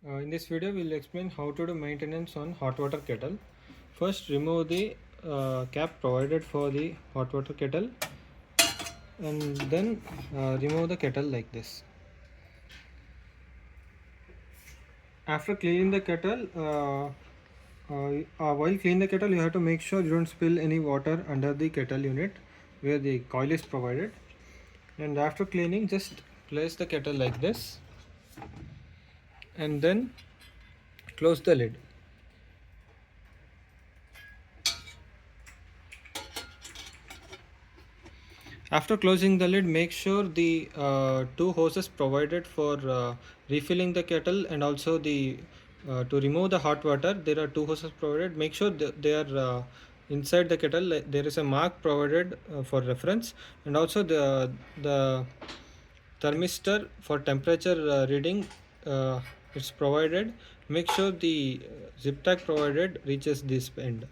In this video, we'll explain how to do maintenance on hot water kettle. First, remove the cap provided for the hot water kettle, and then remove the kettle like this. After cleaning the kettle, while cleaning the kettle, you have to make sure you don't spill any water under the kettle unit where the coil is provided. And after cleaning, just place the kettle like this, and then close the lid. After closing the lid, make sure the two hoses provided for refilling the kettle and also the to remove the hot water. There are two hoses provided. Make sure they are inside the kettle. There is a mark provided for reference, and also the thermistor for temperature reading. It's provided. Make sure the zip tag provided reaches this end.